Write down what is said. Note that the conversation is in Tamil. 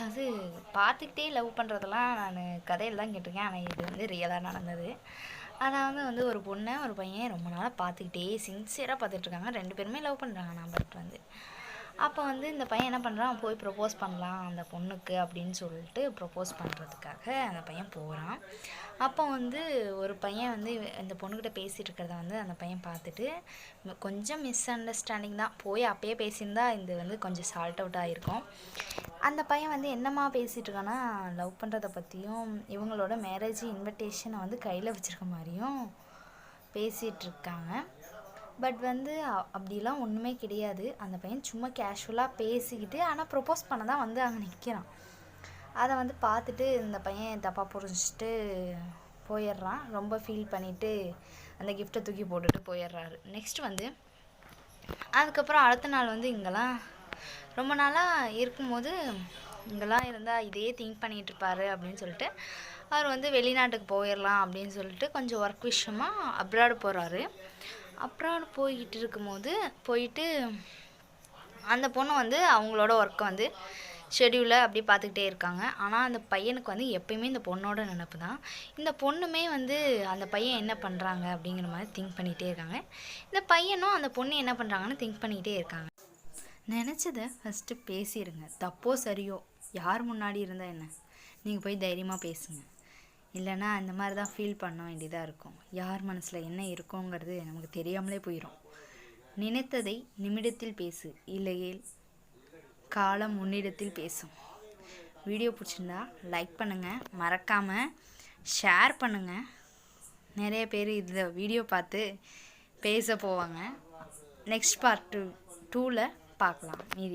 அது பார்த்துக்கிட்டே லவ் பண்ணுறதெல்லாம் நான் கதையில் தான் கேட்டிருக்கேன். ஆனால் இது வந்து ரியலாக நடந்தது. அதாவது வந்து ஒரு பொண்ணை ஒரு பையன் ரொம்ப நாளாக பார்த்துக்கிட்டே சின்சியராக பார்த்துட்ருக்காங்க. 2 பேருமே லவ் பண்ணுறாங்க. நான் பட் வந்து அப்போ வந்து இந்த பையன் என்ன பண்ணுறான், போய் ப்ரப்போஸ் பண்ணலாம் அந்த பொண்ணுக்கு அப்படின்னு சொல்லிட்டு ப்ரப்போஸ் பண்ணுறதுக்காக அந்த பையன் போகிறான். அப்போ வந்து ஒரு பையன் வந்து இந்த பொண்ணுக்கிட்ட பேசிகிட்டு இருக்கிறத வந்து அந்த பையன் பார்த்துட்டு கொஞ்சம் மிஸ் அண்டர்ஸ்டாண்டிங் தான், போய் அப்பயே பேசியிருந்தா இது வந்து கொஞ்சம் சால்ட் அவுட் ஆகிருக்கும். அந்த பையன் வந்து என்னம்மா பேசிகிட்டு இருக்கான்னா, லவ் பண்ணுறதை பற்றியும் இவங்களோட மேரேஜ் இன்விடேஷனை வந்து கையில் வச்சுருக்க மாதிரியும் பேசிகிட்ருக்காங்க. பட் வந்து அப்படிலாம் ஒன்றுமே கிடையாது. அந்த பையன் சும்மா கேஷுவலாக பேசிக்கிட்டு ஆனால் ப்ரப்போஸ் பண்ண தான் வந்து அங்கே நிற்கிறான். அதை வந்து பார்த்துட்டு இந்த பையன் தப்பாக புரிஞ்சிட்டு போயிடுறான். ரொம்ப ஃபீல் பண்ணிவிட்டு அந்த கிஃப்ட்டை தூக்கி போட்டுட்டு போயிடுறாரு. நெக்ஸ்ட் வந்து அதுக்கப்புறம் அடுத்த நாள் வந்து இங்கெல்லாம் ரொம்ப நாளாக இருக்கும்போது இங்கெல்லாம் இருந்தால் இதே திங்க் பண்ணிகிட்ருப்பாரு அப்படின்னு சொல்லிட்டு அவர் வந்து வெளிநாட்டுக்கு போயிடலாம் அப்படின்னு சொல்லிட்டு கொஞ்சம் ஒர்க் விஷயமாக அப்ராடு போகிறாரு. அப்ராடு போய்கிட்டு இருக்கும்போது போயிட்டு அந்த பொண்ணு வந்து அவங்களோட ஒர்க்கை வந்து ஷெடியூலை அப்படி பார்த்துக்கிட்டே இருக்காங்க. ஆனால் அந்த பையனுக்கு வந்து எப்பயுமே இந்த பொண்ணோட நினப்பு தான். இந்த பொண்ணுமே வந்து அந்த பையன் என்ன பண்ணுறாங்க அப்படிங்கிற மாதிரி திங்க் பண்ணிகிட்டே இருக்காங்க. இந்த பையனும் அந்த பொண்ணு என்ன பண்ணுறாங்கன்னு திங்க் பண்ணிக்கிட்டே இருக்காங்க. நினச்சதை ஃபஸ்ட்டு பேசிடுங்க. தப்போ சரியோ யார் முன்னாடி இருந்தால் என்ன, நீங்கள் போய் தைரியமாக பேசுங்க. இல்லைனா இந்த மாதிரி தான் ஃபீல் பண்ண வேண்டியதாக இருக்கும். யார் மனசில் என்ன இருக்குங்கிறது நமக்கு தெரியாமலே போயிடும். நினைத்ததை நிமிடத்தில் பேசு, இல்லையேல் காலம் முன்னிடத்தில் பேசும். வீடியோ பிடிச்சிருந்தா லைக் பண்ணுங்கள், மறக்காமல் ஷேர் பண்ணுங்கள். நிறைய பேர் இந்த வீடியோ பார்த்து பேச போவாங்க. நெக்ஸ்ட் பார்ட் 2ல் பார்க்கலாம் மீதி.